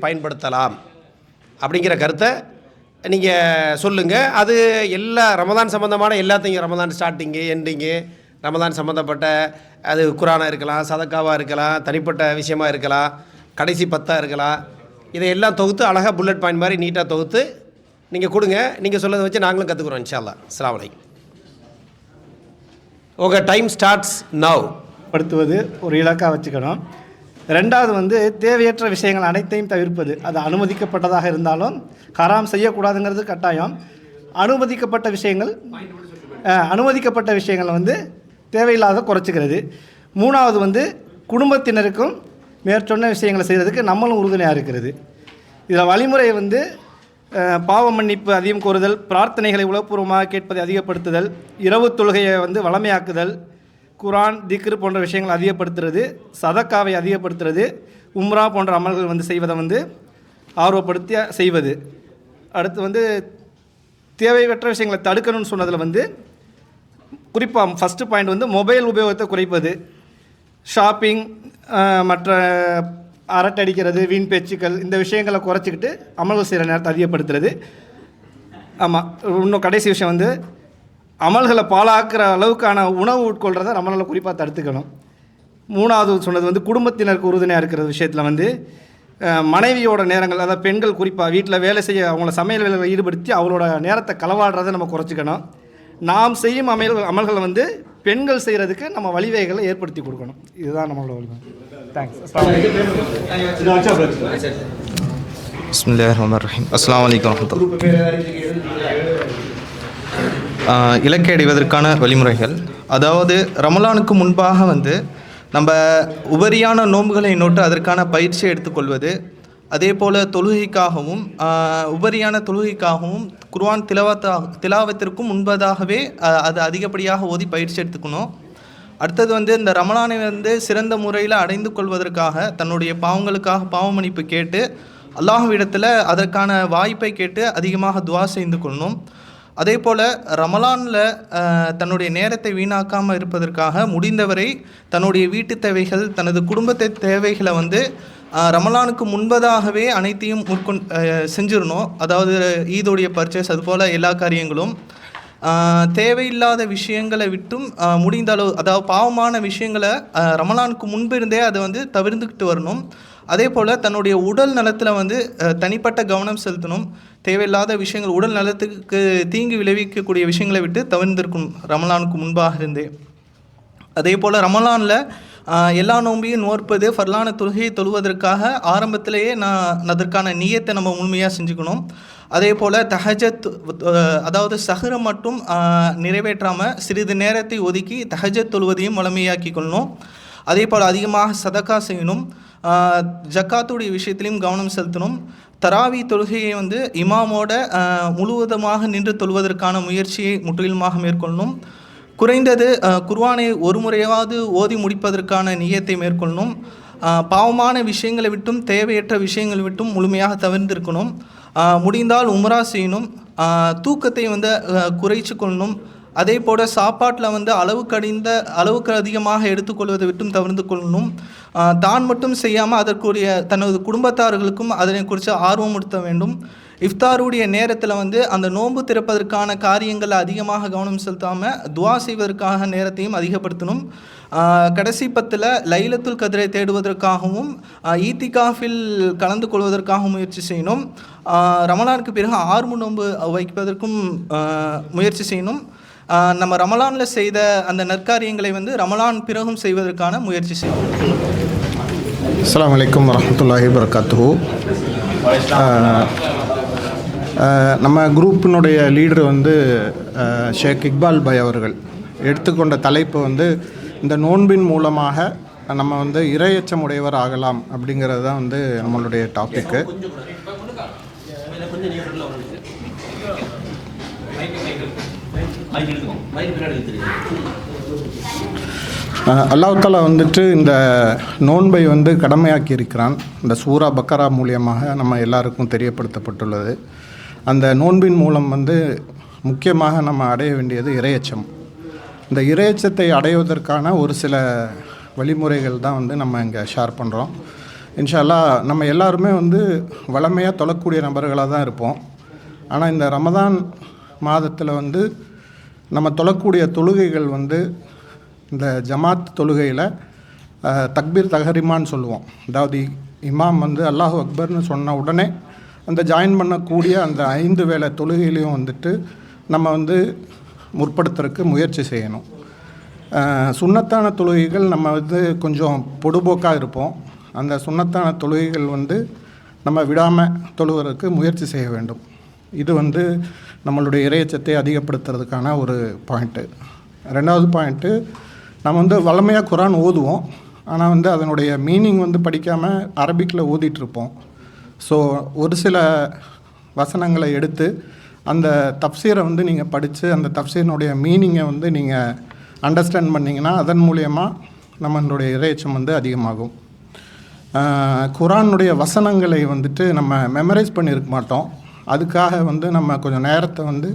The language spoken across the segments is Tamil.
பயன்படுத்தலாம் அப்படிங்கிற கருத்தை நீங்கள் சொல்லுங்கள். அது எல்லா ரமதான் சம்மந்தமான எல்லாத்தையும், ரமதான் ஸ்டார்டிங்கு எண்டிங்கு, ரமதான் சம்மந்தப்பட்ட அது குரானாக இருக்கலாம், சதக்காவாக இருக்கலாம், தனிப்பட்ட விஷயமாக இருக்கலாம், கடைசி 10 இருக்கலாம். இதையெல்லாம் தொகுத்து அழகாக புல்லட் பாயிண்ட் மாதிரி நீட்டாக தொகுத்து நீங்கள் கொடுங்க. நீங்கள் சொல்லதை வச்சு நாங்களும் கற்றுக்குறோம் இன்ஷா அல்லாஹ். அஸ்ஸலாமு அலைக்கும். உங்கள் டைம் ஸ்டார்ட்ஸ் நவ். படுத்துவது ஒரு இலக்காக வச்சுக்கணும். ரெண்டாவது தேவையற்ற விஷயங்கள் அனைத்தையும் தவிர்ப்பது. அது அனுமதிக்கப்பட்டதாக இருந்தாலும் ஹராம் செய்யக்கூடாதுங்கிறது கட்டாயம். அனுமதிக்கப்பட்ட விஷயங்கள் தேவையில்லாத குறைச்சிக்கிறது. மூணாவது குடும்பத்தினருக்கும் மேற்சொன்ன விஷயங்களை செய்கிறதுக்கு நம்மளும் உறுதுணையாக இருக்கிறது. இதில் வழிமுறை பாவ மன்னிப்பு அதிகம் கோருதல், பிரார்த்தனைகளை உளப்பூர்வமாக கேட்பதை அதிகப்படுத்துதல், இரவு தொழுகையை வளமையாக்குதல், குரான் திக்ர் போன்ற விஷயங்களை அதிகப்படுத்துறது, சதக்காவை அதிகப்படுத்துறது, உம்ரா போன்ற அமல்கள் செய்வதை ஆர்வப்படுத்தி செய்வது. அடுத்து தேவையற்ற விஷயங்களை தடுக்கணும்னு சொன்னதில் குறிப்பாக ஃபஸ்ட்டு பாயிண்ட் மொபைல் உபயோகத்தை குறைப்பது, ஷாப்பிங், மற்ற அரட்டடிக்கிறது, வீண் பேச்சுக்கள், இந்த விஷயங்களை குறைச்சிக்கிட்டு அமல்கள் செய்கிற நேரத்தை அதிகப்படுத்துறது. ஆமாம், இன்னும் கடைசி விஷயம் அமல்களை பாழாக்குற அளவுக்கான உணவு உட்கொள்கிறத நம்மளால குறிப்பாக தடுத்துக்கணும். மூணாவது சொன்னது குடும்பத்தினருக்கு உறுதுணையாக இருக்கிற விஷயத்தில் மனைவியோட நேரங்கள், அதாவது பெண்கள் குறிப்பாக வீட்டில் வேலை செய்ய அவங்கள சமையல் வேலையில் ஈடுபடுத்தி அவங்களோட நேரத்தை களவாடுறதை நம்ம குறைச்சிக்கணும். நாம் செய்யும் அமல்களை பெண்கள் செய்கிறதுக்கு நம்ம வழிவகைகளை ஏற்படுத்தி கொடுக்கணும். இதுதான் நம்மளோட வழிமுறை. தேங்க்ஸ். பிஸ்மில்லாஹிர்ரஹ்மானிர்ரஹீம். அஸ்ஸலாமு அலைக்கும் வரஹ்மத்துல்லாஹ். இலக்கை அடைவதற்கான வழிமுறைகள். அதாவது ரமலானுக்கு முன்பாக நம்ம உபரியான நோன்புகளை நோட்டு அதற்கான பயிற்சியை எடுத்துக்கொள்வது, அதே போல் தொழுகைக்காகவும் உபரியான தொழுகைக்காகவும் குர்ஆன் திலாவத்திற்கும் முன்பதாகவே அது அதிகப்படியாக ஓதி பயிற்சி எடுத்துக்கணும். அடுத்தது இந்த ரமலானை சிறந்த முறையில் அடைந்து கொள்வதற்காக தன்னுடைய பாவங்களுக்காக பாவ மன்னிப்பு கேட்டு அல்லாஹ்விடத்தில் அதற்கான வாய்ப்பை கேட்டு அதிகமாக துஆ செய்து கொள்ளணும். அதே போல் ரமலானில் தன்னுடைய நேரத்தை வீணாக்காமல் இருப்பதற்காக முடிந்தவரை தன்னுடைய வீட்டு தேவைகள், தனது குடும்பத்தை தேவைகளை ரமலானுக்கு முன்பதாகவே அனைத்தையும் செஞ்சிடணும். அதாவது ஈதோடைய பர்ச்சேஸ், அதுபோல் எல்லா காரியங்களும் தேவையில்லாத விஷயங்களை விட்டும் முடிந்த அளவு, அதாவது பாவமான விஷயங்களை ரமலானுக்கு முன்பிருந்தே அதை தவிர்த்துக்கிட்டு வரணும். அதே போல் தன்னுடைய உடல் நலத்தில் தனிப்பட்ட கவனம் செலுத்தணும். தேவையில்லாத விஷயங்கள், உடல் நலத்துக்கு தீங்கு விளைவிக்கக்கூடிய விஷயங்களை விட்டு தவிர்த்திருக்கும் ரமலானுக்கு முன்பாக இருந்தே. அதே போல் ரமலானில் எல்லா நோன்பையும் நோற்பது, ஃபர்லான தொழுகையை தொழுவதற்காக ஆரம்பத்திலேயே அதற்கான நியத்தை நம்ம முழுமையாக செஞ்சுக்கணும். அதே போல் தஹஜத், அதாவது சஹரை மட்டும் நிறைவேற்றாமல் சிறிது நேரத்தை ஒதுக்கி தஹஜத் தொழுவதையும் வளமையாக்கி கொள்ளணும். அதே போல் அதிகமாக சதக்கா செய்யணும். ஜக்காத்துடைய விஷயத்திலையும் கவனம் செலுத்தணும். தராவி தொழுகையை இமாமோட முழுவதுமாக நின்று தொழுவதற்கான முயற்சியை முற்றிலுமாக மேற்கொள்ளணும். குறைந்தது குர்ஆனை ஒரு முறையாவது ஓதி முடிப்பதற்கான நியத்தை மேற்கொள்ளணும். பாவமான விஷயங்களை விட்டும் தேவையற்ற விஷயங்களை விட்டும் முழுமையாக தவிர்த்திருக்கணும். முடிந்தால் உம்ரா செய்யணும். தூக்கத்தை குறைச்சி கொள்ளணும். அதே போல் சாப்பாட்டில் அளவுக்கு அதிகமாக எடுத்துக்கொள்வதை விட்டும் தவிர்த்து கொள்ளணும். தான் மட்டும் செய்யாமல் அதற்குரிய தனது குடும்பத்தார்களுக்கும் அதனை குறித்து ஆர்வம் ஊட்ட வேண்டும். இஃப்தாருடைய நேரத்தில் அந்த நோன்பு திறப்பதற்கான காரியங்களை அதிகமாக கவனம் செலுத்தாமல் துஆ செய்வதற்காக நேரத்தையும் அதிகப்படுத்தணும். கடைசி 10 லைலத்துல் கத்ரை தேடுவதற்காகவும் ஈத்திகாஃபில் கலந்து கொள்வதற்காகவும் முயற்சி செய்யணும். ரமலானுக்கு பிறகு 6 நோன்பு வைப்பதற்கும் முயற்சி செய்யணும். நம்ம ரமலானில் செய்த அந்த நற்காரியங்களை ரமலான் பிறகும் செய்வதற்கான முயற்சி செய்யணும். அஸ்ஸலாமு அலைக்கும் வரஹ்மத்துல்லாஹி வபரகாத்துஹு. நம்ம குரூப்பினுடைய லீடர் ஷேக் இக்பால் பாய் அவர்கள் எடுத்துக்கொண்ட தலைப்பு இந்த நோன்பின் மூலமாக நம்ம இறையச்சம் உடையவர் ஆகலாம் அப்படிங்கிறது தான் நம்மளுடைய டாப்பிக்கு. அல்லாஹ் தஆலா இந்த நோன்பை கடமையாக்கி இருக்கிறான். இந்த சூரா பக்கரா மூலியமாக நம்ம எல்லாருக்கும் தெரியப்படுத்தப்பட்டுள்ளது. அந்த நோன்பின் மூலம் முக்கியமாக நம்ம அடைய வேண்டியது இறையச்சம். இந்த இறையச்சத்தை அடைவதற்கான ஒரு சில வழிமுறைகள் தான் நம்ம இங்கே ஷேர் பண்ணுறோம். இன்ஷா அல்லாஹ் நம்ம எல்லாருமே வந்து வளமையாக தொழக்கூடிய நபர்களாக தான் இருப்போம். ஆனால் இந்த ரமதான் மாதத்தில் வந்து நம்ம தொழக்கூடிய தொழுகைகள் வந்து இந்த ஜமாத் தொழுகையில் தக்பீர் தஹரிமான்னு சொல்லுவோம். அதாவது இமாம் வந்து அல்லாஹு அக்பர்னு சொன்ன உடனே அந்த ஜாயின் பண்ணக்கூடிய அந்த 5 வேளை தொழுகையிலையும் வந்துட்டு நம்ம வந்து முற்படுத்துறதுக்கு முயற்சி செய்யணும். சுன்னத்தான தொழுகைகள் நம்ம வந்து கொஞ்சம் பொடுபோக்காக இருப்போம். அந்த சுன்னத்தான தொழுகைகள் வந்து நம்ம விடாமல் தொழுவதற்கு முயற்சி செய்ய வேண்டும். இது வந்து நம்மளுடைய இறையச்சத்தை அதிகப்படுத்துறதுக்கான ஒரு பாயிண்ட்டு. 2வது பாயிண்ட்டு, நம்ம வந்து வளமையாக குரான் ஓதுவோம். ஆனால் வந்து அதனுடைய மீனிங் வந்து படிக்காமல் அரபிக்கில் ஓதிட்டுருப்போம். ஸோ ஒரு சில வசனங்களை எடுத்து அந்த தப்சீரை வந்து நீங்கள் படித்து அந்த தப்சீரினுடைய மீனிங்கை வந்து நீங்கள் அண்டர்ஸ்டாண்ட் பண்ணிங்கன்னா அதன் மூலியமாக நம்மளுடைய இறையச்சம் வந்து அதிகமாகும். குரானுடைய வசனங்களை வந்துட்டு நம்ம மெமரைஸ் பண்ணியிருக்க மாட்டோம். அதுக்காக வந்து நம்ம கொஞ்சம் நேரத்தை வந்து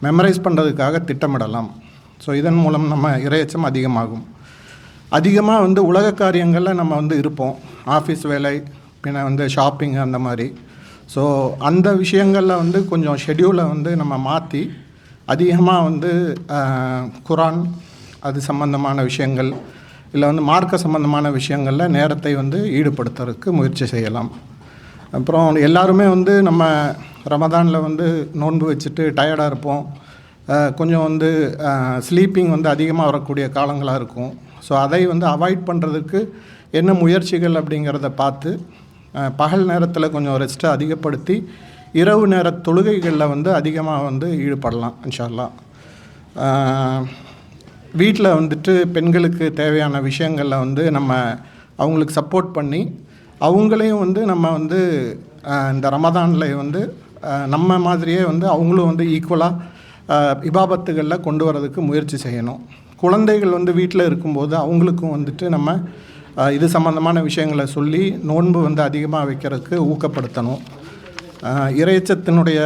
மெமரைஸ் பண்ணுறதுக்காக திட்டமிடலாம். ஸோ இதன் மூலம் நம்ம இறையச்சம் அதிகமாகும். அதிகமாக வந்து உலக காரியங்களில் நம்ம வந்து இருப்போம். ஆஃபீஸ் வேலை, பின்ன வந்து ஷாப்பிங், அந்த மாதிரி. ஸோ அந்த விஷயங்களில் வந்து கொஞ்சம் ஷெட்யூலை வந்து நம்ம மாற்றி அதிகமாக வந்து குரான் அது சம்பந்தமான விஷயங்கள் இல்லை வந்து மார்க்க சம்பந்தமான விஷயங்களில் நேரத்தை வந்து ஈடுபடுத்துறதுக்கு முயற்சி செய்யலாம். அப்புறம் எல்லாருமே வந்து நம்ம ரமதானில் வந்து நோன்பு வச்சுட்டு டயர்டாக இருப்போம். கொஞ்சம் வந்து ஸ்லீப்பிங் வந்து அதிகமாக வரக்கூடிய காலங்களாக இருக்கும். ஸோ அதை வந்து அவாய்ட் பண்ணுறதுக்கு என்ன முயற்சிகள் அப்படிங்கிறத பார்த்து பகல் நேரத்தில் கொஞ்சம் ரெஸ்ட்டை அதிகப்படுத்தி இரவு நேர தொழுகைகளில் வந்து அதிகமாக வந்து ஈடுபடலாம் இன்ஷா அல்லாஹ். வீட்டில் வந்துட்டு பெண்களுக்கு தேவையான விஷயங்களில் வந்து நம்ம அவங்களுக்கு சப்போர்ட் பண்ணி அவங்களையும் வந்து நம்ம வந்து இந்த ரமதானில் வந்து நம்ம மாதிரியே வந்து அவங்களும் வந்து ஈக்குவலாக இபாபத்துகளில் கொண்டு வரதுக்கு முயற்சி செய்யணும். குழந்தைகள் வந்து வீட்டில் இருக்கும்போது அவங்களுக்கும் வந்துட்டு நம்ம இது சம்மந்தமான விஷயங்களை சொல்லி நோன்பு வந்து அதிகமாக வைக்கிறதுக்கு ஊக்கப்படுத்தணும். இறையச்சத்தினுடைய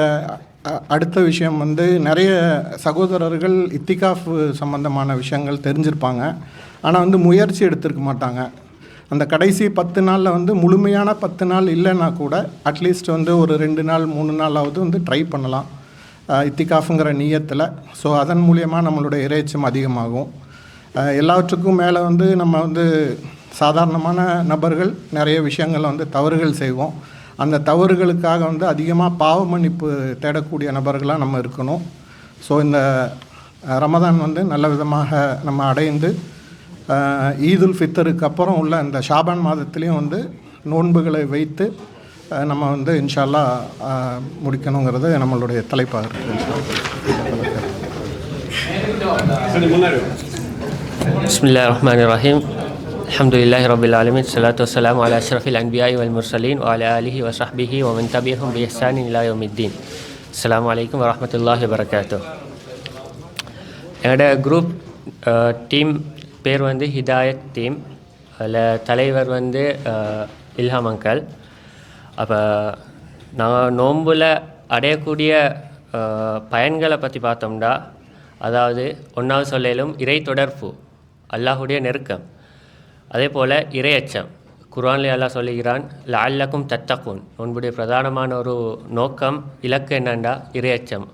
அடுத்த விஷயம் வந்து நிறைய சகோதரர்கள் இத்திகாஃப் சம்மந்தமான விஷயங்கள் தெரிஞ்சிருப்பாங்க. ஆனால் வந்து முயற்சி எடுத்திருக்க மாட்டாங்க. அந்த கடைசி 10 நாளில் வந்து முழுமையான 10 நாள் இல்லைன்னா கூட அட்லீஸ்ட் வந்து ஒரு 2 நாள் 3 நாளாவது வந்து ட்ரை பண்ணலாம் இத்திகாஃபுங்கிற நியத்தில். ஸோ அதன் மூலியமாக நம்மளுடைய இறைச்சம் அதிகமாகும். எல்லாவற்றுக்கும் மேலே வந்து நம்ம வந்து சாதாரணமான நபர்கள் நிறைய விஷயங்களை வந்து தவறுகள் செய்வோம். அந்த தவறுகளுக்காக வந்து அதிகமாக பாவ மன்னிப்பு தேடக்கூடிய நபர்களாக நம்ம இருக்கணும். ஸோ இந்த ரமதான் வந்து நல்ல விதமாக நம்ம அடைந்து ஈதுல் ஃபித்தருக்கு அப்புறம் உள்ள இந்த ஷாபான் மாதத்துலேயும் வந்து நோன்புகளை வைத்து நம்ம வந்து இன்ஷா அல்லாஹ் முடிக்கணுங்கிறது நம்மளுடைய தலைப்பாக இருக்குது. பிஸ்மில்லாஹிர் ரஹ்மானிர் ரஹீம். அல்ஹம்துலில்லாஹி ரப்பில் ஆலமீன். ஸலாத்து வஸ்ஸலாமு அலா அஷ்ரஃபில் அன்பியாஇ வல் முர்சலீன் வ அலா ஆலிஹி வ ஸஹ்பிஹி வ மன் தபிஅஹும் பி இஹ்சானின் இலா யௌமித்தீன். அஸ்ஸலாமு அலைக்கும் வ ரஹ்மத்துல்லாஹி வ பரகாத்துஹு. என்னோட குரூப் டீம் பேர் வந்து ஹிதாயத் டீம். அதில் தலைவர் வந்து இல்ஹாம் அங்கல். அப்போ நாங்கள் நோம்பில் அடையக்கூடிய பயன்களை பற்றி பார்த்தோம்னா, அதாவது 1வது சொல்லையிலும் இறை தொடர்பு, அல்லாஹுடைய நெருக்கம், அதே போல் இறையச்சம். குர்ஆனில் அல்லாஹ் சொல்லுகிறான், லஅல்லக்கும் தத்தகுன். நோன்புடைய பிரதானமான ஒரு நோக்கம், இலக்கு என்னண்டா இறையச்சம்,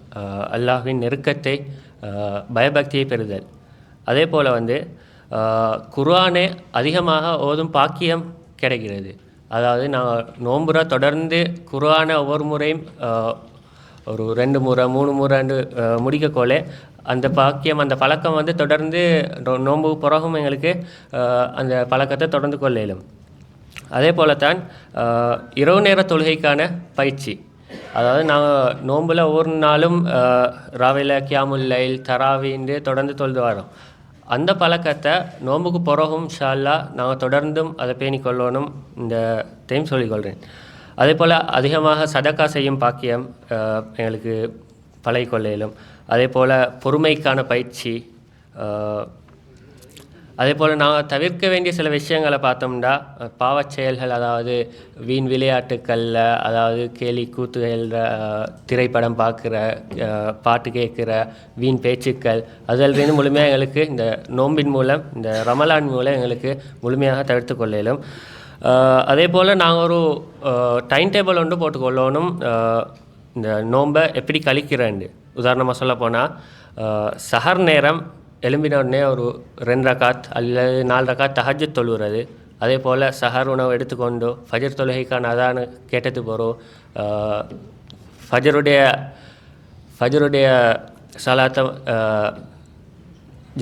அல்லாஹ்வின் நெருக்கத்தை, பயபக்தியை பெறுதல். அதே போல் வந்து குர்ஆனை அதிகமாக ஓதும் பாக்கியம் கிடைக்கிறது. அதாவது நான் நோன்புரை தொடர்ந்து குர்ஆனை ஒவ்வொரு முறையும் ஒரு 2 முறை 3 முறைன்னு முடிக்கக்கோலே அந்த பாக்கியம், அந்த பழக்கம் வந்து தொடர்ந்து நோன்பு பிறகும் எங்களுக்கு அந்த பழக்கத்தை தொடர்ந்து கொள்ள இயலும். அதே போலத்தான் இரவு நேர தொழுகைக்கான பயிற்சி. அதாவது நாங்கள் நோம்பில் ஒவ்வொரு நாளும் ராவில கியாமுல் லைல் தராவின்னு தொடர்ந்து தொழுது வரோம். அந்த பழக்கத்தை நோம்புக்கு பிறகும் இன்ஷா அல்லாஹ் நாங்கள் தொடர்ந்தும் அதை பேணிக்கொள்ளணும் இந்த டைம் சொல்லிக்கொள்கிறேன். அதே போல் அதிகமாக சதக்கா செய்யும் பாக்கியம் எங்களுக்கு பழகிக்கொள்ள இயலும். அதே போல் பொறுமைக்கான பயிற்சி. அதே போல் நாங்கள் தவிர்க்க வேண்டிய சில விஷயங்களை பார்த்தோம்னா, பாவச் செயல்கள், அதாவது வீண் விளையாட்டுக்களில், அதாவது கேலி கூத்துகளில், திரைப்படம் பார்க்குற, பாட்டு கேட்குற, வீண் பேச்சுக்கள், அதிலிருந்து முழுமையாக எங்களுக்கு இந்த நோம்பின் மூலம், இந்த ரமலான் மூலம் எங்களுக்கு முழுமையாக தவிர்த்து கொள்ள இயலும். அதே போல் நாங்கள் ஒரு டைம் டேபிள் ஒன்று போட்டுக்கொள்ளணும். இந்த நோன்பை எப்படி கழிக்கிறேன் உதாரணமாக சொல்ல போனால் சஹர் நேரம் எழும்பின உடனே ஒரு 2 ரகாத் அல்லது 4 ரகாத் தஹஜ்ஜுத் தொழுகிறது. அதே போல் சஹர் உணவு எடுத்துக்கொண்டு ஃபஜர் தொழுகைக்கான அதான கேட்டது போகிறோம். ஃபஜருடைய சலாத்தை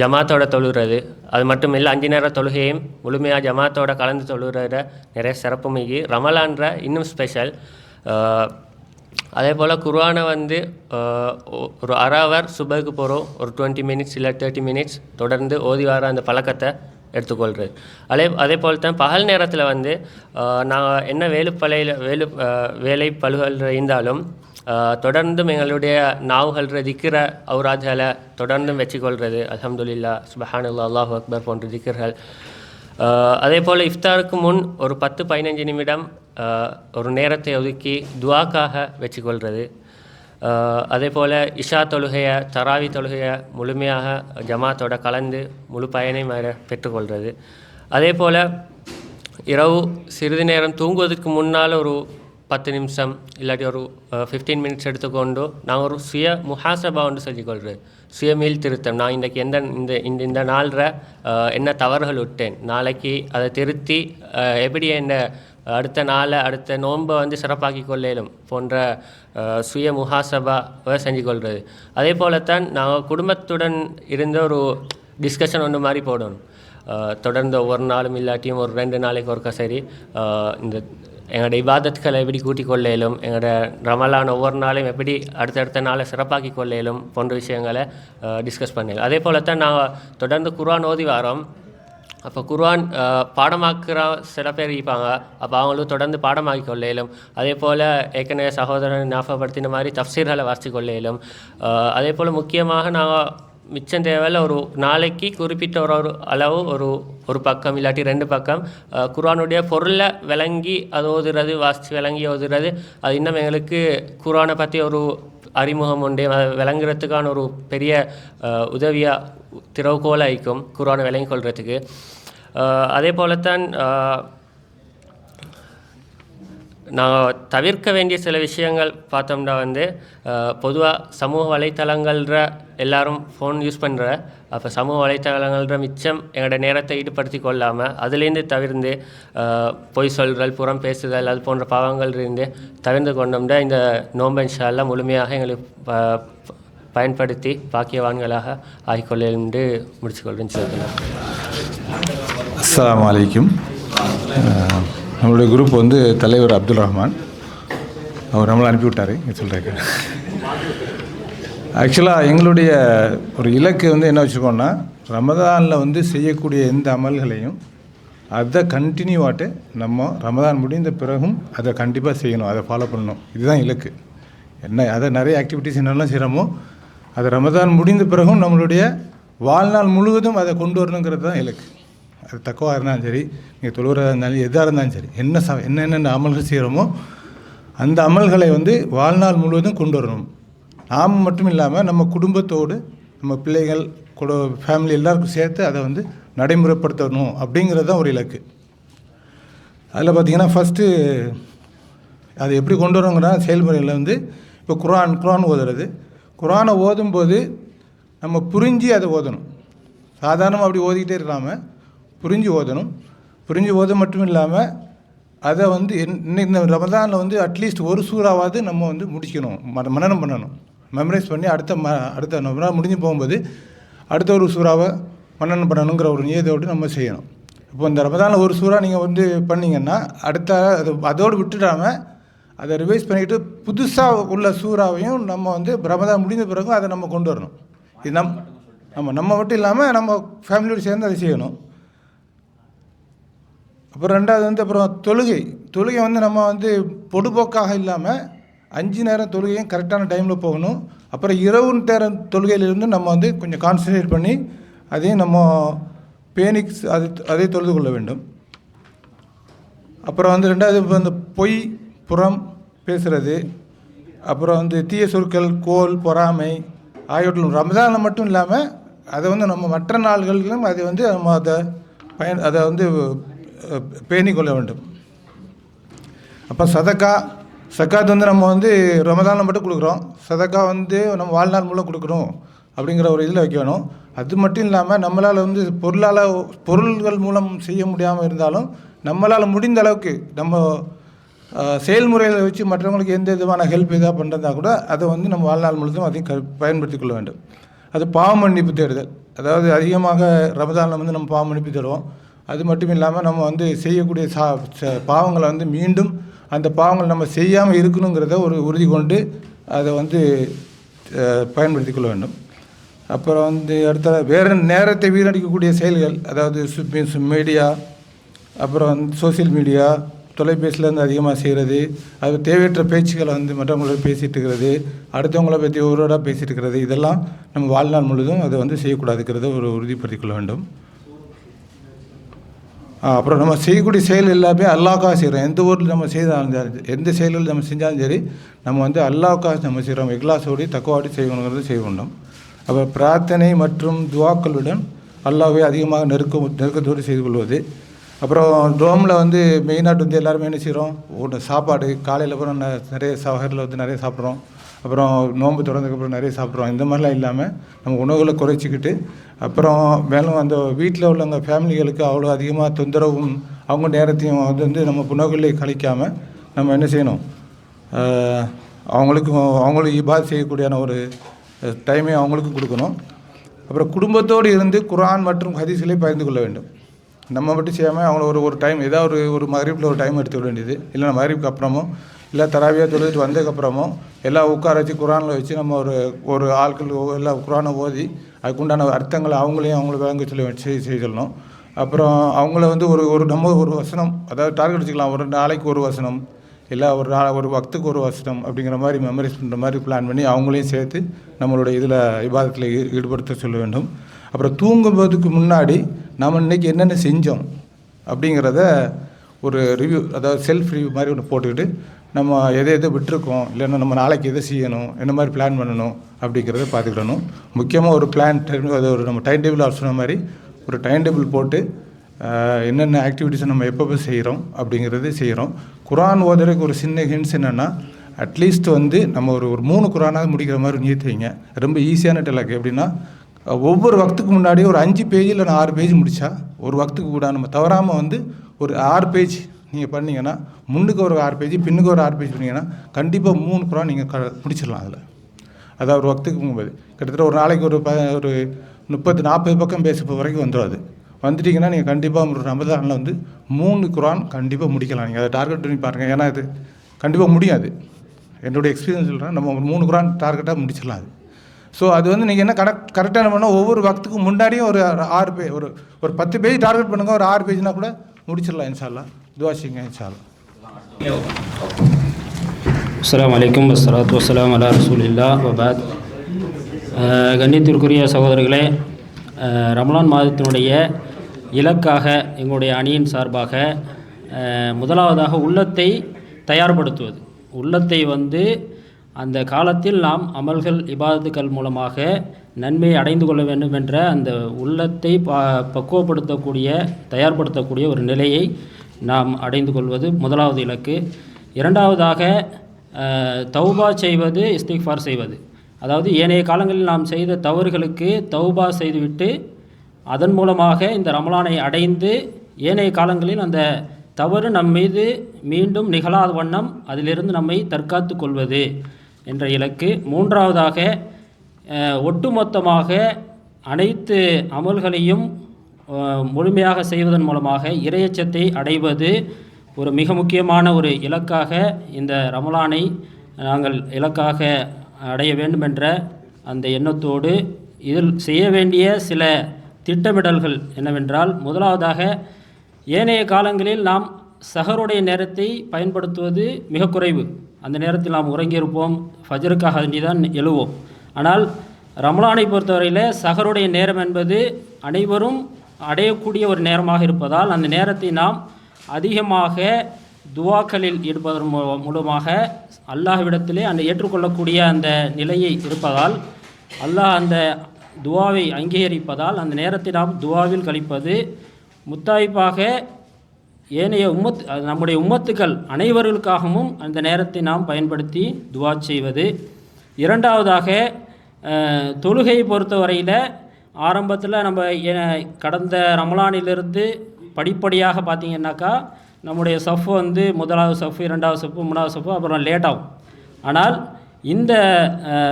ஜமாத்தோட தொழுகிறது. அது மட்டும் இல்லை 5 நேர தொழுகையும் முழுமையாக ஜமாத்தோட கலந்து தொழுகிறத நிறைய சிறப்பு மிகி ரமலான்ற இன்னும் ஸ்பெஷல். அதே போல் குர்ஆனை வந்து ஒரு அரை ஹவர் சுபகுக்கு போகிறோம், ஒரு 20 மினிட்ஸ் இல்லை 30 மினிட்ஸ் தொடர்ந்து ஓதி வர அந்த பழக்கத்தை எடுத்துக்கொள்கிறது. அதே போல் தான் பகல் நேரத்தில் வந்து நான் என்ன வேலை பழுகள் இருந்தாலும் தொடர்ந்தும் எங்களுடைய நாவுகள் திக்கிற அவுராத்களை தொடர்ந்தும் வச்சுக்கொள்கிறது. அல்ஹம்துலில்லாஹ், சுப்ஹானல்லாஹ், அல்லாஹு அக்பர் போன்ற திக்கர்கள். அதே போல் இஃப்தாருக்கு முன் ஒரு 10-15 நிமிடம் ஒரு நேரத்தை ஒதுக்கி துவாக்காக வச்சுக்கொள்கிறது. அதே போல் இஷா தொழுகையை தராவி தொழுகையை முழுமையாக ஜமாத்தோட கலந்து முழு பயனையும் பெற்றுக்கொள்கிறது. அதே போல் இரவு சிறிது நேரம் தூங்குவதற்கு முன்னால் ஒரு 10 நிமிஷம் இல்லாட்டி ஒரு 15 மினிட்ஸ் எடுத்துக்கொண்டு நான் ஒரு சுய முஹாசபா ஒன்று செஞ்சுக்கொள்கிறது. சுய மீள் திருத்தம். நான் இன்றைக்கி இந்த நாளில் என்ன தவறுகள் விட்டேன், நாளைக்கு அதை திருத்தி எப்படி என்ன அடுத்த நோன்பை வந்து சிறப்பாக்கி கொள்ளலும் போன்ற சுய முஹாசபாவை செஞ்சு கொள்வது. அதே போலத்தான் நாங்கள் குடும்பத்துடன் இருந்த ஒரு டிஸ்கஷன் ஒன்று மாதிரி போடணும். தொடர்ந்து ஒவ்வொரு நாளும் இல்லாட்டியும் ஒரு 2 நாளைக்கு ஒருக்கா சரி இந்த எங்களோட இபாதத்துக்களை எப்படி கூட்டிக் கொள்ளலும், எங்களோட ரமலான் ஒவ்வொரு நாளையும் எப்படி அடுத்தடுத்த நாளை சிறப்பாக்கி கொள்ளலும் போன்ற விஷயங்களை டிஸ்கஸ் பண்ணலாம். அதே போல தான் நாங்கள் தொடர்ந்து குர்ஆன் ஓதி வரோம். அப்போ குர்ஆன் பாடமாக்குற சில பேர் இருப்பாங்க. அப்போ அவங்களும் தொடர்ந்து பாடமாக்கி கொள்ளையிலும். அதே போல் ஏற்கனவே சகோதரன் ஞாபகப்படுத்தின மாதிரி தஃப்சீர்களை வாசித்து கொள்ளையிலும். அதே போல் முக்கியமாக நாங்கள் மிச்சம் தேவையில் ஒரு நாளைக்கு குறிப்பிட்ட ஒரு அளவு ஒரு பக்கம் இல்லாட்டி 2 பக்கம் குர்ஆனுடைய பொருளை விளங்கி அது ஓதுறது, வாசித்து விளங்கி ஓதுறது. அது இன்னும் எங்களுக்கு குர்ஆனை பற்றி ஒரு அறிமுகம் உண்டு, விளங்குறதுக்கான ஒரு பெரிய உதவியாக திறவுகோல் ஆயிக்கும் குர்ஆனை விளங்கி கொள்றதுக்கு. அதே போலத்தான் நாங்கள் தவிர்க்க வேண்டிய சில விஷயங்கள் பார்த்தோம்னா வந்து பொதுவாக சமூக வலைத்தளங்கள்ற எல்லாரும் ஃபோன் யூஸ் பண்ணுற, அப்போ சமூக வலைத்தளங்கள்ற மிச்சம் எங்களோட நேரத்தை ஈடுபடுத்தி கொள்ளாமல் அதுலேருந்து தவிர்ந்து பொய் சொல்கிறல், புறம் பேசுதல், அது போன்ற பாவங்கள் இருந்து தவிர்த்து கொண்டோம்னா இந்த நோன்பை இன்ஷா அல்லாஹ் முழுமையாக எங்களுக்கு பயன்படுத்தி பாக்கியவான்களாக ஆகிக்கொள்ள என்று முடிச்சுக்கொள்கிறேன். அஸ்ஸலாமு அலைக்கும். நம்மளுடைய குரூப் வந்து தலைவர் அப்துல் ரஹ்மான், அவர் நம்மளை அனுப்பிவிட்டார் இங்கே சொல்கிறேன். ஆக்சுவலாக எங்களுடைய ஒரு இலக்கு வந்து என்ன வச்சுருக்கோன்னா, ரமதானில் வந்து செய்யக்கூடிய எந்த அமல்களையும் அதை கண்டினியூவாட்டு நம்ம ரமதான் முடிந்த பிறகும் அதை கண்டிப்பாக செய்யணும், அதை ஃபாலோ பண்ணணும். இதுதான் இலக்கு. என்ன அதை நிறைய ஆக்டிவிட்டீஸ் என்னெல்லாம் செய்கிறோமோ அதை ரமதான் முடிந்த பிறகும் நம்மளுடைய வாழ்நாள் முழுவதும் அதை கொண்டு வரணுங்கிறது தான் இலக்கு. அது தக்குவா இருந்தாலும் சரி, நீங்கள் தொழுகிறதா இருந்தாலும் எதாக இருந்தாலும் சரி, என்னென்ன அமல்கள் செய்கிறோமோ அந்த அமல்களை வந்து வாழ்நாள் முழுவதும் கொண்டு வரணும். நாம் மட்டும் இல்லாமல் நம்ம குடும்பத்தோடு நம்ம பிள்ளைகள் கூட ஃபேமிலி எல்லாருக்கும் சேர்த்து அதை வந்து நடைமுறைப்படுத்தணும் அப்படிங்கிறது தான் ஒரு இலக்கு. அதில் பார்த்திங்கன்னா ஃபஸ்ட்டு அதை எப்படி கொண்டு வரணுங்கிற செயல்முறையில் வந்து இப்போ குர்ஆன் ஓதுறது. குர்ஆனை ஓதும்போது நம்ம புரிஞ்சு அதை ஓதணும். சாதாரணமாக அப்படி ஓதிக்கிட்டே இல்லாமல் புரிஞ்சு ஓதணும். புரிஞ்சு ஓத மட்டும் இல்லாமல் அதை வந்து இந்த ரமதானில் வந்து அட்லீஸ்ட் ஒரு சூறாவது நம்ம வந்து முடிக்கணும், மனனம் பண்ணணும், மெமரைஸ் பண்ணி அடுத்த ரமதான் முடிஞ்சு போகும்போது அடுத்த ஒரு சூறாவை மனனம் பண்ணணுங்கிற ஒரு நியதோடு நம்ம செய்யணும். இப்போ இந்த ரமதானில் ஒரு சூறா நீங்கள் வந்து பண்ணிங்கன்னா அதோடு விட்டுடாமல் அதை ரிவைஸ் பண்ணிக்கிட்டு புதுசாக உள்ள சூறாவையும் நம்ம வந்து ரமதான் முடிந்த பிறகும் அதை நம்ம கொண்டு வரணும். இது நம்ம மட்டும் இல்லாமல் நம்ம ஃபேமிலியோடு சேர்ந்து அதை செய்யணும். அப்புறம் 2வது வந்து அப்புறம் தொழுகை வந்து நம்ம வந்து பொடுபோக்காக இல்லாமல் 5 நேரம் தொழுகையும் கரெக்டான டைமில் போகணும். அப்புறம் இரவு நேரம் தொழுகையிலிருந்து நம்ம வந்து கொஞ்சம் கான்சன்ட்ரேட் பண்ணி அதையும் நம்ம பேனிக்ஸ் அதை தொழுது கொள்ள வேண்டும். அப்புறம் வந்து 2வது இப்போ இந்த பொய் புறம் பேசுகிறது, அப்புறம் வந்து தீய சொற்கள், கோல், பொறாமை ஆகியவற்றிலும் ரமதானில் மட்டும் இல்லாமல் அதை வந்து நம்ம மற்ற நாள்களிலும் அதை வந்து நம்ம அதை வந்து பேணிக்கொள்ள வேண்டும். அப்போ சக்காத் வந்து நம்ம வந்து ரமதானில் மட்டும் கொடுக்குறோம். சதக்கா வந்து நம்ம வாழ்நாள் மூலம் கொடுக்குறோம் அப்படிங்கிற ஒரு இதில் வைக்கணும். அது மட்டும் இல்லாமல் நம்மளால் வந்து பொருள்கள் மூலம் செய்ய முடியாமல் இருந்தாலும் நம்மளால் முடிந்த அளவுக்கு நம்ம செயல்முறைகளை வச்சு மற்றவங்களுக்கு எந்த விதமான ஹெல்ப் எதாவது பண்ணுறதா கூட அதை வந்து நம்ம வாழ்நாள் முழுதும் அதையும் பயன்படுத்தி கொள்ள வேண்டும். அது பாவ மன்னிப்பு தேடுதல். அதாவது அதிகமாக ரமதானில் வந்து நம்ம பாவ மன்னிப்பு தேடுவோம். அது மட்டும் இல்லாமல் நம்ம வந்து செய்யக்கூடிய பாவங்களை வந்து மீண்டும் அந்த பாவங்கள் நம்ம செய்யாமல் இருக்கணுங்கிறத ஒரு உறுதி கொண்டு அதை வந்து பயன்படுத்தி கொள்ள வேண்டும். அப்புறம் வந்து அடுத்த வேறு நேரத்தை வீணடிக்கக்கூடிய செயல்கள், அதாவது மீடியா, அப்புறம் சோசியல் மீடியா, தொலைபேசியிலேருந்து அதிகமாக செய்கிறது, அது தேவையற்ற பேச்சுக்களை வந்து மற்றவங்களோட பேசிகிட்டு இருக்கிறது, அடுத்தவங்கள பற்றி ஒருவராக பேசிகிட்டு இருக்கிறது, இதெல்லாம் நம்ம வாழ்நாள் முழுதும் அதை வந்து செய்யக்கூடாதுங்கிறத ஒரு உறுதிப்படுத்திக் கொள்ள வேண்டும். அப்புறம் நம்ம செய்யக்கூடிய செயல் எல்லாமே அல்லாஹ்க்காக செய்கிறோம். எந்த ஊரில் நம்ம செய்தாலும் சரி, எந்த செயல்கள் நம்ம செஞ்சாலும் சரி, நம்ம வந்து அல்லாஹ்க்காக நம்ம செய்கிறோம். இக்லாஸோடு தக்குவாடி செய்யணுங்கிறது செய்ய வேண்டும். அப்புறம் பிரார்த்தனை மற்றும் துவாக்களுடன் அல்லாஹ்வை அதிகமாக நெருக்கத்தோடு செய்து கொள்வது. அப்புறம் ரோமில் வந்து மெயினாக வந்து எல்லாருமே என்ன செய்கிறோம், சாப்பாடு காலையில் அப்புறம் நிறைய சகரில் வந்து நிறைய சாப்பிட்றோம். அப்புறம் நோன்பு தொடர்ந்ததுக்கப்புறம் நிறைய சாப்பிட்றோம். இந்த மாதிரிலாம் இல்லாமல் நம்ம உணவுகளை குறைச்சிக்கிட்டு, அப்புறம் மேலும் அந்த வீட்டில் உள்ளவங்க ஃபேமிலிகளுக்கு அவ்வளோ அதிகமாக தொந்தரவும் அவங்க நேரத்தையும் வந்து நம்ம உணவுகளை கழிக்காமல் நம்ம என்ன செய்யணும், அவங்களுக்கு இபாத் செய்யக்கூடியான ஒரு டைமை அவங்களுக்கு கொடுக்கணும். அப்புறம் குடும்பத்தோடு இருந்து குர்ஆன் மற்றும் ஹதீஸ்களை பகிர்ந்து கொள்ள வேண்டும். நம்ம மட்டும் செய்யாமல் அவங்கள ஒரு டைம் ஏதாவது ஒரு மகரிப்பில் ஒரு டைம் எடுத்துக்க வேண்டியது, இல்லைன்னா மகரிப்புக்கு அப்புறமோ இல்லை தராவியாக தொழுதுட்டு வந்ததுக்கப்புறமோ எல்லாம் உட்கார வச்சு குர்ஆனில் வச்சு நம்ம ஒரு ஆட்கள் எல்லாம் குர்ஆனை ஓதி அதுக்குண்டான அர்த்தங்களை அவங்கள விளங்க செய்ய சொல்லணும். அப்புறம் அவங்கள வந்து நம்ம ஒரு வசனம், அதாவது டார்கெட் வச்சுக்கலாம், ஒரு நாளைக்கு ஒரு வசனம், இல்லை ஒரு வக்துக்கு ஒரு வசனம் அப்படிங்கிற மாதிரி மெமரைஸ் பண்ணுற மாதிரி பிளான் பண்ணி அவங்களையும் சேர்த்து நம்மளோட இதில் இபாதத்தில் ஈடுபடுத்த சொல்ல வேண்டும். அப்புறம் தூங்கும்போதுக்கு முன்னாடி நம்ம இன்றைக்கி என்னென்ன செஞ்சோம் அப்படிங்கிறத ஒரு ரிவ்யூ, அதாவது செல்ஃப் ரிவ்யூ மாதிரி ஒன்று போட்டுக்கிட்டு நம்ம எதை விட்டுருக்கோம், இல்லைன்னா நம்ம நாளைக்கு எதை செய்யணும், என்ன மாதிரி பிளான் பண்ணணும் அப்படிங்கிறத பார்த்துக்கிடணும். முக்கியமாக ஒரு அது நம்ம டைம் டேபிள் சொன்ன மாதிரி ஒரு டைம் டேபிள் போட்டு என்னென்ன ஆக்டிவிட்டீஸை நம்ம எப்போ செய்கிறோம் அப்படிங்கிறது செய்கிறோம். குர்ஆன் ஓதுறதுக்கு ஒரு சின்ன ஹிண்ட்ஸ் என்னென்னா, அட்லீஸ்ட் வந்து நம்ம ஒரு 3 குர்ஆனாவது முடிக்கிற மாதிரி நியத்து வைங்க. ரொம்ப ஈஸியான டெலாக். எப்படின்னா, ஒவ்வொரு வக்துக்கு முன்னாடியே ஒரு 5 பேஜ் இல்லை 6 பேஜ் முடித்தா ஒரு வக்துக்கு கூட நம்ம தவறாமல் வந்து ஒரு 6 பேஜ் நீங்கள் பண்ணிங்கன்னா, முன்னுக்கு ஒரு 6 பேஜ் பின்னுக்கு ஒரு 6 பேஜ் பண்ணிங்கன்னா கண்டிப்பாக 3 குர்ஆன் நீங்கள் முடிச்சிடலாம். அதாவது ஒரு வக்துக்கு போகும்போது கிட்டத்தட்ட ஒரு நாளைக்கு ஒரு 30-40 பக்கம் பேச வரைக்கும் வந்துடும். அது வந்துட்டிங்கன்னா நீங்கள் கண்டிப்பாக ஒரு ரமதானில் வந்து 3 குர்ஆன் கண்டிப்பாக முடிக்கலாம். நீங்கள் அதை டார்கெட் பண்ணி பாருங்கள். ஏன்னா இது கண்டிப்பாக முடியாது. என்னுடைய எக்ஸ்பீரியன்ஸ் சொல்கிறேன், நம்ம ஒரு 3 குர்ஆன் டார்கெட்டாக முடிச்சிடலாம். ஸோ அது வந்து நீங்கள் என்ன கரெக்டாக என்ன பண்ணால் ஒவ்வொரு வக்துக்கும் முன்னாடியும் ஒரு 6 பேஜ் ஒரு 10 பேஜ் டார்கெட் பண்ணுங்கள். ஒரு 6 பேஜ்னா கூட முடிச்சிடலாம். இன்ஷா அல்லாஹ் துஆ செய்யுங்க. இன்ஷா அல்லாஹ். அஸ்ஸலாமு அலைக்கும் வஸ்ஸலாத்து வஸ்ஸலாமு அலா ரசூலில்லாஹ் வபாத். கண்ணியத்திற்குரிய சகோதரர்களே, ரமலான் மாதத்தினுடைய இலக்காக எங்களுடைய அணியின் சார்பாக முதலாவதாக உள்ளத்தை தயார்படுத்துவது. உள்ளத்தை வந்து அந்த காலத்தில் நாம் அமல்கள் இபாதத்துக்கள் மூலமாக நன்மையை அடைந்து கொள்ள வேண்டும் என்ற அந்த உள்ளத்தை தயார்படுத்தக்கூடிய ஒரு நிலையை நாம் அடைந்து கொள்வது முதலாவது இலக்கு. இரண்டாவதாக தௌபா செய்வது, இஸ்திக்ஃபார் செய்வது. அதாவது ஏனைய காலங்களில் நாம் செய்த தவறுகளுக்கு தௌபா செய்துவிட்டு அதன் மூலமாக இந்த ரமலானை அடைந்து ஏனைய காலங்களில் அந்த தவறு நம் மீது மீண்டும் நிகழாத வண்ணம் அதிலிருந்து நம்மை தற்காத்து கொள்வது என்ற இலக்கு. மூன்றாவதாக ஒட்டுமொத்தமாக அனைத்து அமல்களையும் முழுமையாக செய்வதன் மூலமாக இறையச்சத்தை அடைவது ஒரு மிக முக்கியமான ஒரு இலக்காக இந்த ரமலானை நாங்கள் இலக்காக அடைய வேண்டும் என்ற அந்த எண்ணத்தோடு இதில் செய்ய வேண்டிய சில திட்டமிடல்கள் என்னவென்றால், முதலாவதாக ஏனைய காலங்களில் நாம் சஹருடைய நேரத்தை பயன்படுத்துவது மிக குறைவு. அந்த நேரத்தில் நாம் உறங்கியிருப்போம், ஃபஜ்ருக்காக வேண்டிதான் எழுவோம். ஆனால் ரமலானை பொறுத்தவரையில் சஹருடைய நேரம் என்பது அனைவரும் அடையக்கூடிய ஒரு நேரமாக இருப்பதால் அந்த நேரத்தை நாம் அதிகமாக துவாக்களில் ஈடுபதன் மூலமாக அல்லாஹ்விடத்திலே அந்த ஏற்றுக்கொள்ளக்கூடிய அந்த நிலையை இருப்பதால் அல்லாஹ் அந்த துவாவை அங்கீகரிப்பதால் அந்த நேரத்தை நாம் துவாவில் கழிப்பது. முத்தாய்ப்பாக ஏனைய நம்முடைய உம்மத்துக்கள் அனைவர்களுக்காகவும் அந்த நேரத்தை நாம் பயன்படுத்தி துவா செய்வது. இரண்டாவதாக தொழுகையை பொறுத்தவரையில் ஆரம்பத்தில் நம்ம கடந்த ரமலானிலிருந்து படிப்படியாக பார்த்திங்கன்னாக்கா நம்முடைய சஃப் வந்து முதலாவது சஃப், இரண்டாவது சஃப், மூணாவது சஃப், அப்புறம் லேட் ஆகும். ஆனால் இந்த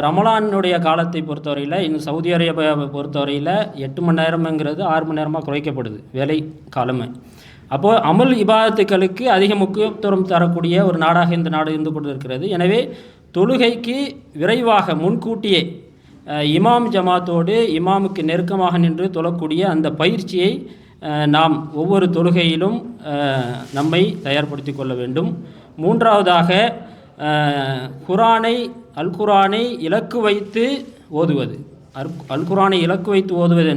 ரமலானுடைய காலத்தை பொறுத்தவரையில் இன்னும் சவுதி அரேபியாவை பொறுத்தவரையில் 8 மணி நேரம்ங்கிறது 6 மணி நேரமாக குறைக்கப்படுது வேலை காலமே. அப்போது அமல் இபாதத்துக்களுக்கு அதிக முக்கியத்துவம் தரக்கூடிய ஒரு நாடாக இந்த நாடு இருந்து கொண்டு இருக்கிறது. எனவே தொழுகைக்கு விரைவாக முன்கூட்டியே இமாம் ஜமாத்தோடு இமாமுக்கு நெருக்கமாக நின்று தொழக்கூடிய அந்த பயிற்சியை நாம் ஒவ்வொரு தொழுகையிலும் நம்மை தயார்படுத்தி கொள்ள வேண்டும். மூன்றாவதாக அல் குரானை இலக்கு வைத்து ஓதுவது. அல் குரானை இலக்கு வைத்து ஓதுவது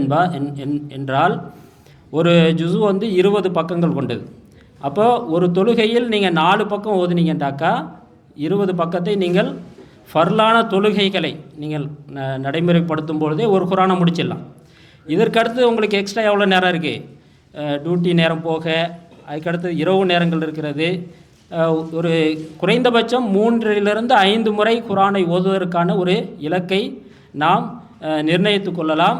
என்றால் ஒரு ஜுஸு வந்து 20 பக்கங்கள் கொண்டது. அப்போ ஒரு தொழுகையில் நீங்கள் 4 பக்கம் ஓதுனீங்கன்றாக்கா 20 பக்கத்தை நீங்கள் ஃபர்லான தொழுகைகளை நீங்கள் நடைமுறைப்படுத்தும் பொழுதே ஒரு குரானை முடிச்சிடலாம். இதற்கடுத்து உங்களுக்கு எக்ஸ்ட்ரா எவ்வளோ நேரம் இருக்குது? டியூட்டி நேரம் போக அதுக்கடுத்து இரவு நேரங்கள் இருக்கிறது. ஒரு குறைந்தபட்சம் 3லிருந்து 5 முறை குரானை ஓதுவதற்கான ஒரு இலக்கை நாம் நிர்ணயித்து கொள்ளலாம்.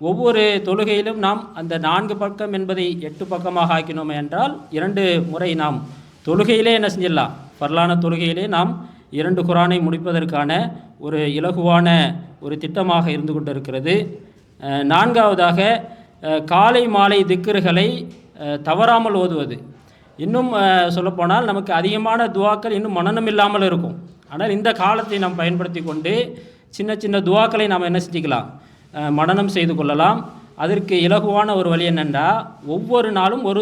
ஒவ்வொரு தொழுகையிலும் நாம் அந்த 4 பக்கம் என்பதை 8 பக்கமாக ஆக்கினோம் என்றால் 2 முறை நாம் தொழுகையிலே என்ன செஞ்சிடலாம்? ஃபர்லான தொழுகையிலே நாம் 2 குரானை முடிப்பதற்கான ஒரு இலகுவான ஒரு திட்டமாக இருந்து கொண்டு இருக்கிறது. நான்காவதாக காலை மாலை திக்ருகளை தவறாமல் ஓதுவது. இன்னும் சொல்லப்போனால் நமக்கு அதிகமான துவாக்கள் இன்னும் மனனம் இல்லாமல் இருக்கும். ஆனால் இந்த காலத்தை நாம் பயன்படுத்தி கொண்டு சின்ன சின்ன துவாக்களை நாம் என்ன செஞ்சுக்கலாம்? மனனம் செய்து கொள்ளலாம். அதற்கு இலகுவான ஒரு வழி என்னென்னா ஒவ்வொரு நாளும் ஒரு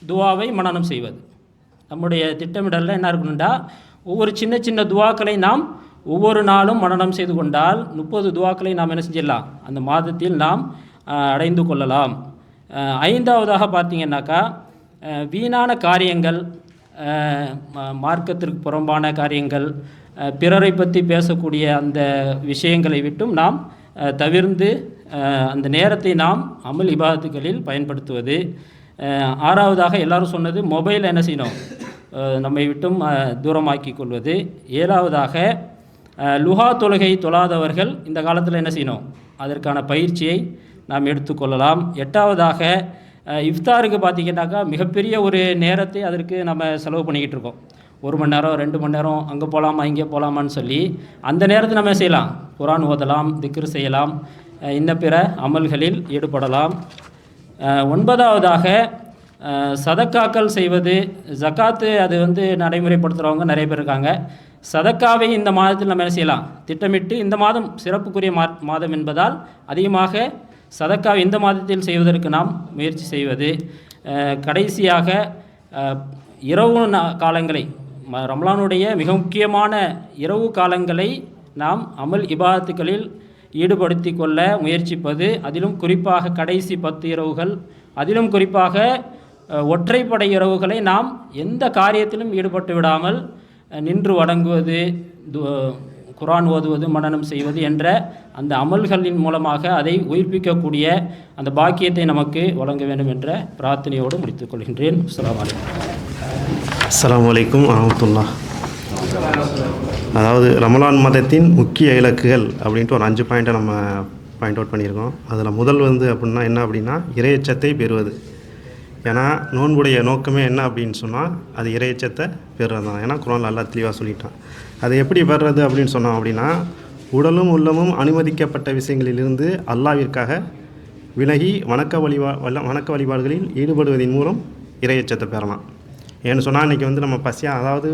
துவாவை மனனம் செய்வது. நம்முடைய திட்டமிடலில் என்ன இருக்கணும்டா ஒவ்வொரு சின்ன சின்ன துவாக்களை நாம் ஒவ்வொரு நாளும் மனனம் செய்து கொண்டால் 30 துவாக்களை நாம் என்ன செஞ்சிடலாம்? அந்த மாதத்தில் நாம் அடைந்து கொள்ளலாம். ஐந்தாவதாக பார்த்தீங்கன்னாக்கா வீணான காரியங்கள், மார்க்கத்திற்கு புறம்பான காரியங்கள், பிறரை பற்றி பேசக்கூடிய அந்த விஷயங்களை விட்டும் நாம் தவிர்ந்து அந்த நேரத்தை நாம் அமல் இபாதத்துகளில் பயன்படுத்துவது. ஆறாவதாக எல்லாரும் சொன்னது மொபைல் என்ன செய்யணும்? நம்மை விட்டும் தூரமாக்கி கொள்வது. ஏழாவதாக லுஹா தொழுகை தொழாதவர்கள் இந்த காலத்தில் என்ன செய்யணும்? அதற்கான பயிற்சியை நாம் எடுத்துக்கொள்ளலாம். எட்டாவதாக இஃப்தாருக்கு பார்த்திங்கன்னாக்கா மிகப்பெரிய ஒரு நேரத்தை அதற்கு நம்ம செலவு பண்ணிக்கிட்டு இருக்கோம். 1 மணி நேரம் 2 மணி நேரம் அங்கே போகலாமா இங்கே போகலாமான்னு சொல்லி அந்த நேரத்தை நம்ம செய்யலாம். குரான் ஓதலாம், திக்ர் செய்யலாம், இன்ன பிற அமல்களில் ஈடுபடலாம். 9வதாக சதக்காக்கள் செய்வது. ஜக்காத்து அது வந்து நடைமுறைப்படுத்துகிறவங்க நிறைய பேர் இருக்காங்க. சதக்காவை இந்த மாதத்தில் நம்ம என்ன செய்யலாம்? திட்டமிட்டு இந்த மாதம் சிறப்புக்குரிய மாதம் என்பதால் அதிகமாக சதக்காவை இந்த மாதத்தில் செய்வதற்கு நாம் முயற்சி செய்வது. கடைசியாக இரவு காலங்களை, ரமலானுடைய மிக முக்கியமான இரவு காலங்களை நாம் அமல் இபாதத்துகளில் ஈடுபடுத்தி கொள்ள முயற்சிப்பது. அதிலும் குறிப்பாக கடைசி 10 இரவுகள், அதிலும் குறிப்பாக ஒற்றைப்படை இரவுகளை நாம் எந்த காரியத்திலும் ஈடுபட்டு விடாமல் நின்று வணங்குவது, குரான் ஓதுவது, மனனம் செய்வது என்ற அந்த அமல்களின் மூலமாக அதை உயிர்ப்பிக்கக்கூடிய அந்த பாக்கியத்தை நமக்கு வழங்க வேண்டும் என்ற பிரார்த்தனையோடு முடித்துக் கொள்கின்றேன். அஸ்ஸலாமு அலைக்கும் வரஹ்மத்துல்லாஹ். அதாவது ரமலான் மாதத்தின் முக்கிய இலக்குகள் அப்படின்ட்டு ஒரு 5 பாயிண்ட்டை நம்ம பாயிண்ட் அவுட் பண்ணியிருக்கோம். அதில் முதல் வந்து அப்படின்னா என்ன அப்படின்னா இறையச்சத்தை பெறுவது. ஏன்னா நோன்புடைய நோக்கமே என்ன அப்படின்னு சொன்னால் அது இறையச்சத்தை பெறுறது தான். ஏன்னா குர்ஆன்ல அல்லாஹ் தெளிவாக சொல்லிட்டான். அதை எப்படி பெறுறது அப்படின்னு சொன்னோம் அப்படின்னா உடலும் உள்ளமும் அனுமதிக்கப்பட்ட விஷயங்களிலிருந்து அல்லாஹ்விற்காக விலகி வணக்க வழிபாடுகளில் ஈடுபடுவதன் மூலம் இறையச்சத்தை பெறலாம். ஏன்னு சொன்னால் இன்றைக்கி வந்து நம்ம பசியாக, அதாவது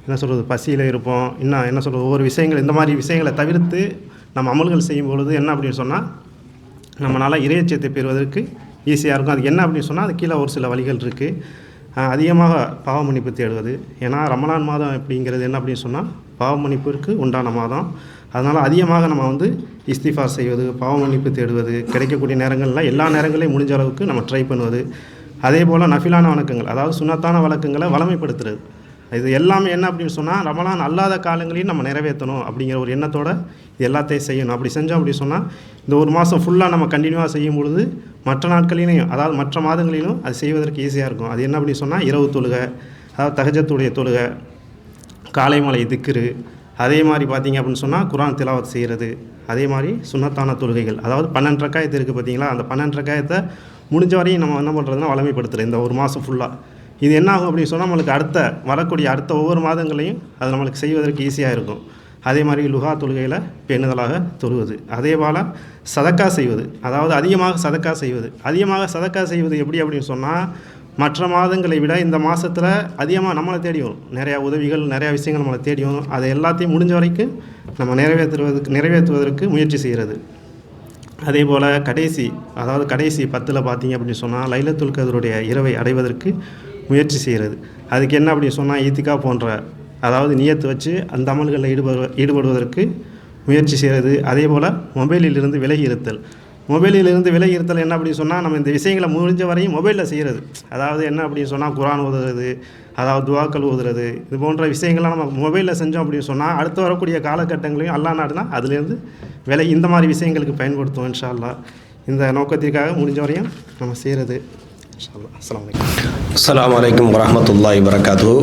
என்ன சொல்கிறது, பசியில் இருப்போம், இன்னும் என்ன சொல்கிறது, ஒவ்வொரு விஷயங்கள் இந்த மாதிரி விஷயங்களை தவிர்த்து நம்ம அமல்கள் செய்யும் பொழுது என்ன அப்படின்னு சொன்னால் நம்மளால் இறையச்சத்தை பெறுவதற்கு ஈஸியாக இருக்கும். அதுக்கு என்ன அப்படின்னு சொன்னால் அது கீழே ஒரு சில வழிகள் இருக்குது. அதிகமாக பாவ மன்னிப்பு தேடுவது. ஏன்னா ரமலான் மாதம் அப்படிங்கிறது என்ன அப்படின்னு சொன்னால் பாவ மன்னிப்பிற்கு உண்டான மாதம். அதனால் அதிகமாக நம்ம வந்து இஸ்திஃபார் செய்வது, பாவ மன்னிப்பு தேடுவது, கிடைக்கக்கூடிய நேரங்களில் எல்லா நேரங்களையும் முடிஞ்ச அளவுக்கு நம்ம ட்ரை பண்ணுவது. அதே போல் நஃபிலான வணக்கங்கள், அதாவது சுன்னத்தான வழக்கங்களை வளமைப்படுத்துறது. இது எல்லாமே என்ன அப்படின்னு சொன்னால் ரமலான் அல்லாத காலங்களையும் நம்ம நிறைவேற்றணும் அப்படிங்கிற ஒரு எண்ணத்தோடு இது எல்லாத்தையும் செய்யணும். அப்படி செஞ்சோம் அப்படின்னு சொன்னால் இந்த ஒரு மாதம் ஃபுல்லாக நம்ம கண்டினியூவாக செய்யும் பொழுது மற்ற நாட்களிலையும் அதாவது மற்ற மாதங்களிலும் அது செய்வதற்கு ஈஸியாக இருக்கும். அது என்ன அப்படின்னு சொன்னால் இரவு தொழுகை, அதாவது தஹஜத்துடைய தொழுகை, காலை மாலை திக்ரு, அதே மாதிரி பார்த்திங்க அப்படின்னு சொன்னால் குர்ஆன் திலாவத் செய்கிறது, அதே மாதிரி சுன்னத்தான தொழுகைகள், அதாவது 12 ரக்காயத்து இருக்குது பார்த்தீங்களா, அந்த 12 ரக்காயத்தை முடிஞ்ச வரையும் நம்ம என்ன பண்ணுறதுன்னா வளமைப்படுத்துகிறது இந்த ஒரு மாதம் ஃபுல்லாக. இது என்ன ஆகும் அப்படின்னு சொன்னால் நம்மளுக்கு வரக்கூடிய அடுத்த ஒவ்வொரு மாதங்களையும் அது நம்மளுக்கு செய்வதற்கு ஈஸியாக இருக்கும். அதே மாதிரி லுஹா தொழுகையில் பேணுதலாக தொழுவது, அதே போல் சதக்கா செய்வது, அதாவது அதிகமாக சதக்கா செய்வது எப்படி அப்படின்னு சொன்னால் மற்ற மாதங்களை விட இந்த மாதத்தில் அதிகமாக நம்மளை தேடி வரும், நிறையா உதவிகள் நிறையா விஷயங்கள் நம்மளை தேடி வரும். அதை எல்லாத்தையும் முடிஞ்ச வரைக்கும் நம்ம நிறைவேற்றுவதற்கு முயற்சி செய்கிறது. அதே போல் கடைசி 10 பார்த்தீங்க அப்படின்னு சொன்னால் லைலத்துல் கத்ருடைய இரவை அடைவதற்கு முயற்சி செய்கிறது. அதுக்கு என்ன அப்படின்னு சொன்னால் ஈத்திகா போன்ற அதாவது நியத்து வச்சு அந்த அமல்களில் ஈடுபடுவதற்கு முயற்சி செய்கிறது. அதே போல் மொபைலிலிருந்து விலகி இருத்தல் என்ன அப்படின்னு சொன்னால் நம்ம இந்த விஷயங்களை முடிஞ்ச வரையும் மொபைலில் செய்கிறது. அதாவது என்ன அப்படின்னு சொன்னால் குர்ஆன் ஓதுறது, அதாவது துவாக்கள் ஓதுறது, இது போன்ற விஷயங்கள்லாம் நம்ம மொபைலில் செஞ்சோம் அப்படின்னு சொன்னால் அடுத்து வரக்கூடிய காலகட்டங்களையும் அல்லாஹ் நாடுனா அதுலேருந்து விலகி இந்த மாதிரி விஷயங்களுக்கு பயன்படுத்துவோம் இன்ஷா அல்லாஹ். இந்த நோக்கத்திற்காக முடிஞ்ச வரையும் நம்ம செய்கிறது இன்ஷா அல்லாஹ். அஸ்ஸலாமு அலைக்கும் அஸ்ஸலாமு அலைக்கும் வரஹ்மத்துல்லாஹி வபரகாத்துஹு.